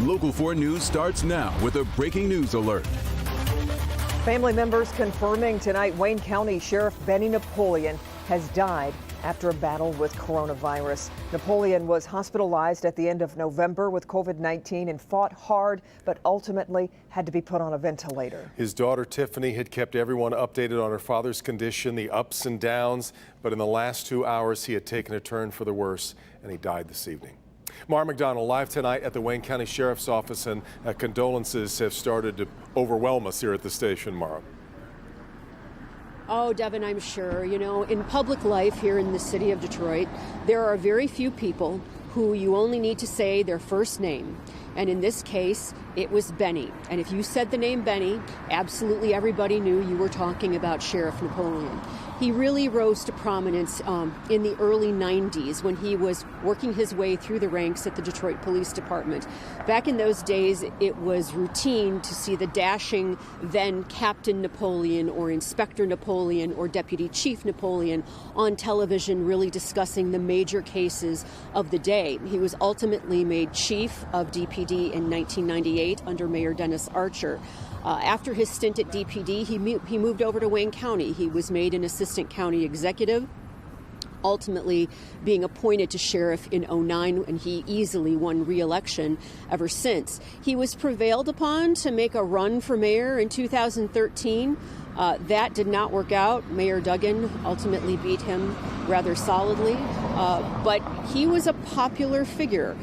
Local 4 News starts now with a breaking news alert. Family members confirming tonight Wayne County Sheriff Benny Napoleon has died after a battle with coronavirus. Napoleon was hospitalized at the end of November with COVID-19 and fought hard, but ultimately had to be put on a ventilator. His daughter Tiffany had kept everyone updated on her father's condition, the ups and downs, but in the last 2 hours he had taken a turn for the worse and he died this evening. Mara McDonald live tonight at the Wayne County Sheriff's Office, and condolences have started to overwhelm us here at the station. Mara. Oh, Devin, I'm sure. You know, in public life here in the city of Detroit, there are very few people who you only need to say their first name. And in this case, it was Benny. And if you said the name Benny, absolutely everybody knew you were talking about Sheriff Napoleon. He really rose to prominence in the early 90s when he was working his way through the ranks at the Detroit Police Department. Back in those days, it was routine to see the dashing then Captain Napoleon or Inspector Napoleon or Deputy Chief Napoleon on television really discussing the major cases of the day. He was ultimately made chief of DPD in 1998 under Mayor Dennis Archer. After his stint at DPD, he moved over to Wayne County. He was made an assistant county executive, ultimately being appointed to sheriff in '09, and he easily won re-election ever since. He was prevailed upon to make a run for mayor in 2013. That did not work out. Mayor Duggan ultimately beat him rather solidly, but he was a popular figure.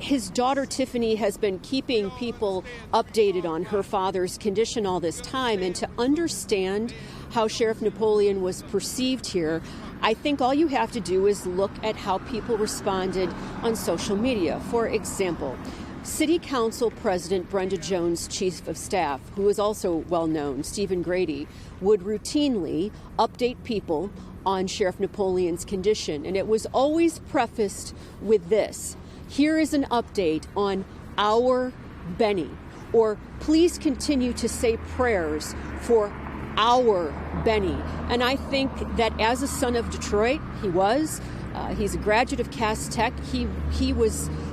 His daughter Tiffany has been keeping people updated on her father's condition all this time, and to understand how Sheriff Napoleon was perceived here, I think all you have to do is look at how people responded on social media. For example, City Council President Brenda Jones' Chief of Staff, who is also well known, Stephen Grady, would routinely update people on Sheriff Napoleon's condition, and it was always prefaced with this: "Here is an update on our Benny," or "Please continue to say prayers for our Benny." And I think that as a son of Detroit, he's a graduate of Cass Tech.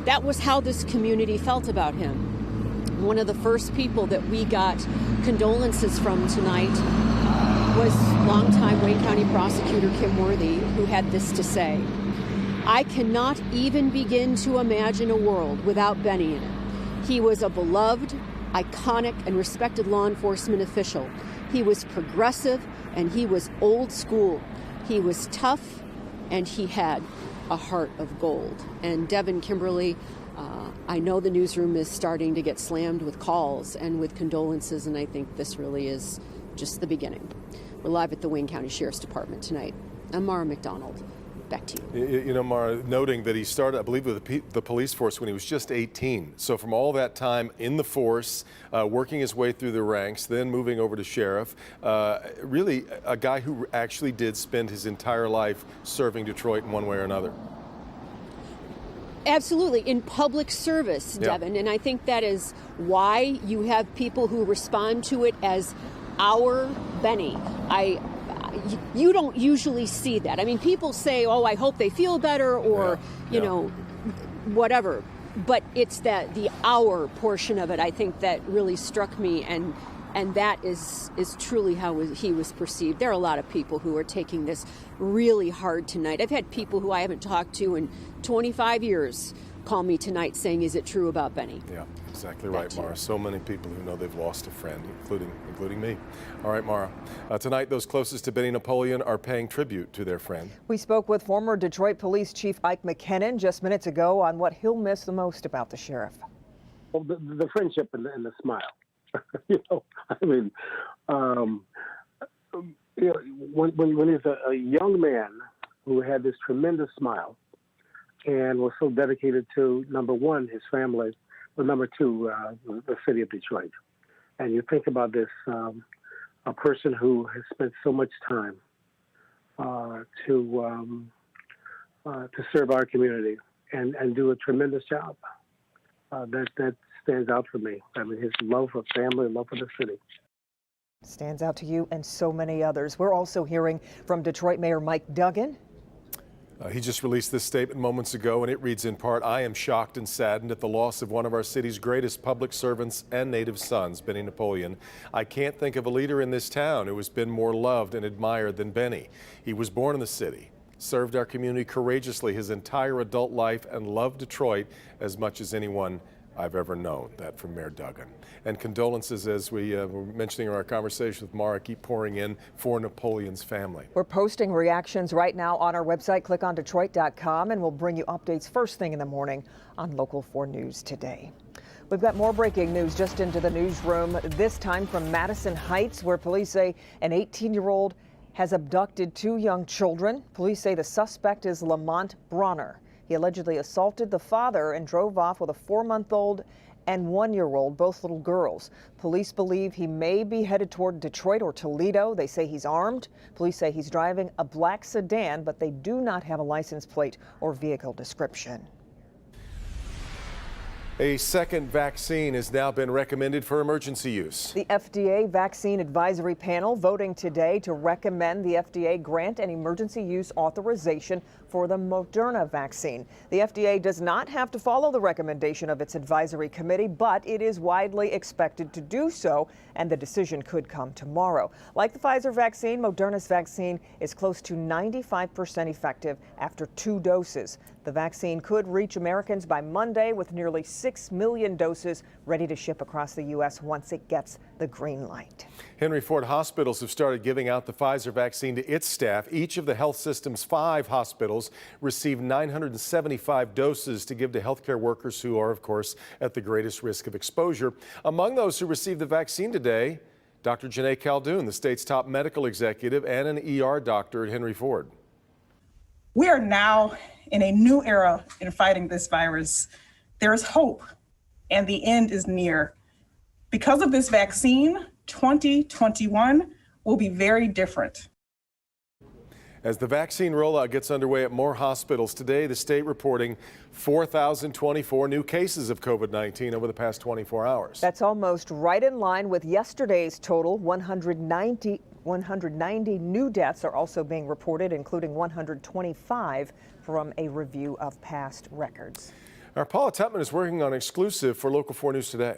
That was how this community felt about him. One of the first people that we got condolences from tonight was longtime Wayne County prosecutor Kim Worthy, who had this to say: "I cannot even begin to imagine a world without Benny in it. He was a beloved, iconic, and respected law enforcement official. He was progressive, and he was old school. He was tough, and he had a heart of gold." And Devin, Kimberly, I know the newsroom is starting to get slammed with calls and with condolences, and I think this really is just the beginning. We're live at the Wayne County Sheriff's Department tonight. I'm Mara McDonald. Back to you. You know, Mara, noting that he started, I believe, with the police force when he was just 18. So from all that time in the force, working his way through the ranks, then moving over to sheriff, really a guy who actually did spend his entire life serving Detroit in one way or another. Absolutely, in public service, Devin. Yeah. And I think that is why you have people who respond to it as our Benny. You don't usually see that. I mean, people say, "Oh, I hope they feel better," or, you know, whatever. But it's the "our" portion of it, I think, that really struck me, and that is truly how he was perceived. There are a lot of people who are taking this really hard tonight. I've had people who I haven't talked to in 25 years call me tonight saying, "Is it true about Benny?" Yeah, exactly right, Mara. So many people who know they've lost a friend, including me. All right, Mara. Tonight, those closest to Benny Napoleon are paying tribute to their friend. We spoke with former Detroit Police Chief Ike McKinnon just minutes ago on what he'll miss the most about the sheriff. Well, the friendship and the smile. You know, I mean, you know, when he's a young man who had this tremendous smile and was so dedicated to, number one, his family, but number two, the city of Detroit. And you think about this, a person who has spent so much time to serve our community and do a tremendous job. That stands out for me. I mean, his love for family, love for the city. Stands out to you and so many others. We're also hearing from Detroit Mayor Mike Duggan. He just released this statement moments ago, and it reads in part, "I am shocked and saddened at the loss of one of our city's greatest public servants and native sons, Benny Napoleon. I can't think of a leader in this town who has been more loved and admired than Benny. He was born in the city, served our community courageously his entire adult life, and loved Detroit as much as anyone I've ever known." That from Mayor Duggan. And condolences, as we were mentioning in our conversation with Mara, keep pouring in for Napoleon's family. We're posting reactions right now on our website, clickondetroit.com, and we'll bring you updates first thing in the morning on Local 4 News Today. We've got more breaking news just into the newsroom, this time from Madison Heights, where police say an 18-year-old has abducted 2 young children. Police say the suspect is Lamont Bronner. He allegedly assaulted the father and drove off with a 4-month-old and 1-year-old, both little girls. Police believe he may be headed toward Detroit or Toledo. They say he's armed. Police say he's driving a black sedan, but they do not have a license plate or vehicle description. A second vaccine has now been recommended for emergency use. The FDA Vaccine Advisory Panel voting today to recommend the FDA grant an emergency use authorization for the Moderna vaccine. The FDA does not have to follow the recommendation of its advisory committee, but it is widely expected to do so, and the decision could come tomorrow. Like the Pfizer vaccine, Moderna's vaccine is close to 95% effective after 2 doses. The vaccine could reach Americans by Monday, with nearly 6 million doses ready to ship across the U.S. once it gets the green light. Henry Ford hospitals have started giving out the Pfizer vaccine to its staff. Each of the health system's 5 hospitals received 975 doses to give to healthcare workers who are, of course, at the greatest risk of exposure. Among those who received the vaccine today, Dr. Janae Caldoun, the state's top medical executive and an ER doctor at Henry Ford. We are now in a new era in fighting this virus. There is hope, and the end is near. Because of this vaccine, 2021 will be very different. As the vaccine rollout gets underway at more hospitals today, the state reporting 4,024 new cases of COVID-19 over the past 24 hours. That's almost right in line with yesterday's total. 190 new deaths are also being reported, including 125 from a review of past records. Our Paula Tutman is working on exclusive for Local 4 News Today.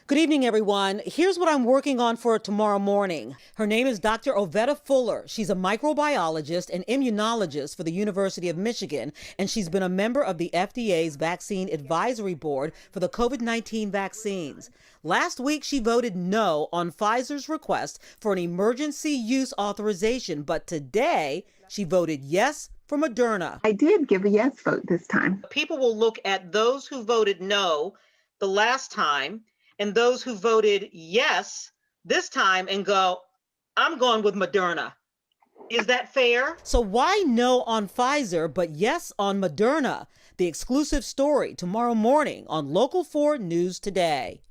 Good evening, everyone. Here's what I'm working on for tomorrow morning. Her name is Dr. Ovetta Fuller. She's a microbiologist and immunologist for the University of Michigan, and she's been a member of the FDA's Vaccine Advisory Board for the COVID-19 vaccines. Last week, she voted no on Pfizer's request for an emergency use authorization, but today she voted yes for Moderna. I did give a yes vote this time. People will look at those who voted no the last time and those who voted yes this time and go, I'm going with Moderna. Is that fair? So why no on Pfizer, but yes on Moderna? The exclusive story tomorrow morning on Local 4 News Today.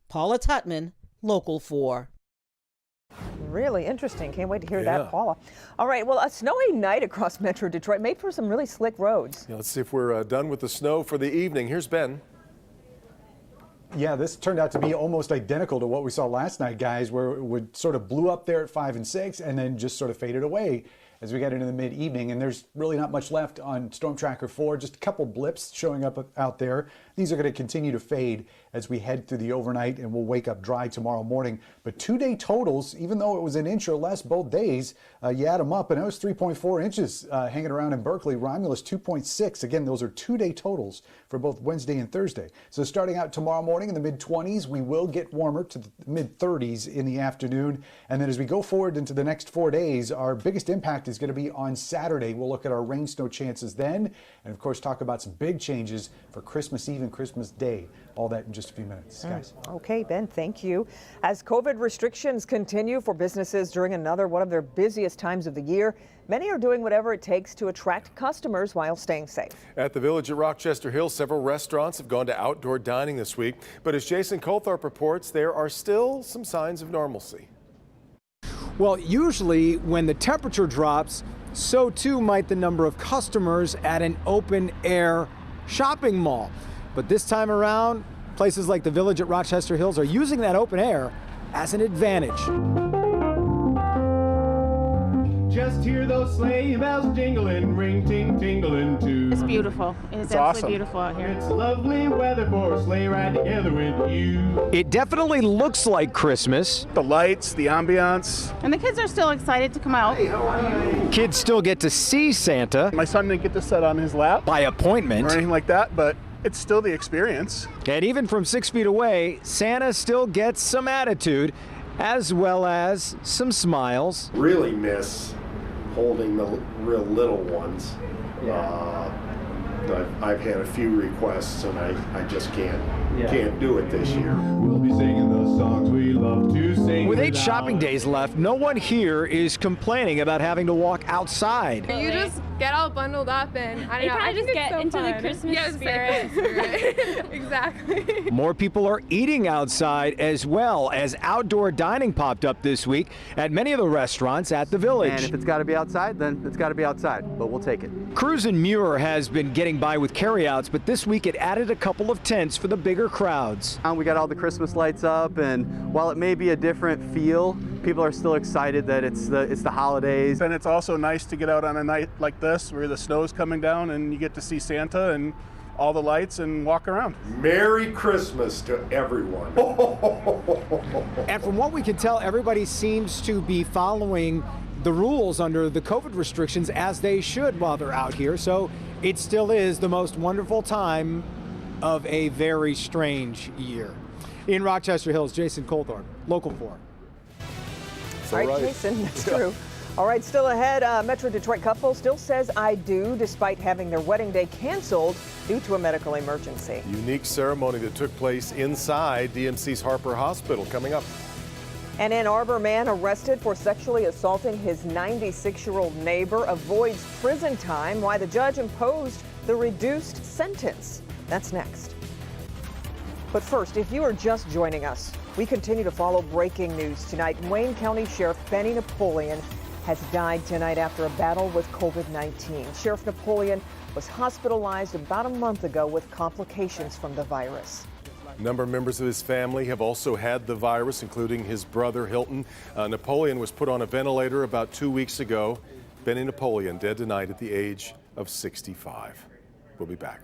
Paula Tutman, Local 4. Really interesting. Can't wait to hear that, Paula. All right, well, a snowy night across Metro Detroit made for some really slick roads. Let's see if we're done with the snow for the evening. Here's Ben. Yeah, this turned out to be almost identical to what we saw last night, guys, where it would sort of blew up there at 5 and 6 and then just sort of faded away as we got into the mid-evening. And there's really not much left on Storm Tracker 4, just a couple blips showing up out there. These are going to continue to fade as we head through the overnight, and we'll wake up dry tomorrow morning. But 2-day totals, even though it was an inch or less both days, you add them up, and it was 3.4 inches hanging around in Berkeley. Romulus 2.6. Again, those are 2-day totals for both Wednesday and Thursday. So starting out tomorrow morning in the mid-20s, we will get warmer to the mid-30s in the afternoon. And then as we go forward into the next 4 days, our biggest impact is going to be on Saturday. We'll look at our rain snow chances then, and of course talk about some big changes for Christmas Eve and Christmas Day. All that in just a few minutes, guys. Okay, Ben, thank you. As COVID restrictions continue for businesses during another one of their busiest times of the year, many are doing whatever it takes to attract customers while staying safe. At the Village at Rochester Hills, several restaurants have gone to outdoor dining this week. But as Jason Colthorpe reports, there are still some signs of normalcy. Well, usually when the temperature drops, so too might the number of customers at an open-air shopping mall. But this time around, places like the Village at Rochester Hills are using that open air as an advantage. Just hear those sleigh bells jingling, ring ting tingling too. It's beautiful. It's absolutely beautiful out here. It's lovely weather for a sleigh ride together with you. It definitely looks like Christmas. The lights, the ambiance. And the kids are still excited to come out. Hey, how are you? Kids still get to see Santa. My son didn't get to sit on his lap by appointment or anything like that, but it's still the experience. And even from 6 feet away, Santa still gets some attitude as well as some smiles. Really miss holding the real little ones. I've had a few requests and I just can't do it this year. We'll be singing the songs we love to sing. With 8 shopping days left, no one here is complaining about having to walk outside. You just get all bundled up and I don't know. I just get into the Christmas spirit. Exactly. More people are eating outside as well as outdoor dining popped up this week at many of the restaurants at the Village. And if it's got to be outside, then it's got to be outside, but we'll take it. Cruise and Muir has been getting by with carryouts, but this week it added a couple of tents for the bigger crowds. We got all the Christmas lights up, and while it may be a different feel, people are still excited that it's the holidays. And it's also nice to get out on a night like this where the snow's coming down and you get to see Santa and all the lights and walk around. Merry Christmas to everyone. And from what we can tell, everybody seems to be following the rules under the COVID restrictions as they should while they're out here. So it still is the most wonderful time of a very strange year. In Rochester Hills, Jason Colthorpe, Local 4. All right, Jason, that's true. All right, still ahead, a Metro Detroit couple still says I do despite having their wedding day canceled due to a medical emergency. Unique ceremony that took place inside DMC's Harper Hospital coming up. An Ann Arbor man arrested for sexually assaulting his 96-year-old neighbor avoids prison time. Why the judge imposed the reduced sentence. That's next. But first, if you are just joining us, we continue to follow breaking news tonight. Wayne County Sheriff Benny Napoleon has died tonight after a battle with COVID-19. Sheriff Napoleon was hospitalized about a month ago with complications from the virus. A number of members of his family have also had the virus, including his brother Hilton. Napoleon was put on a ventilator about 2 weeks ago. Benny Napoleon dead tonight at the age of 65. We'll be back.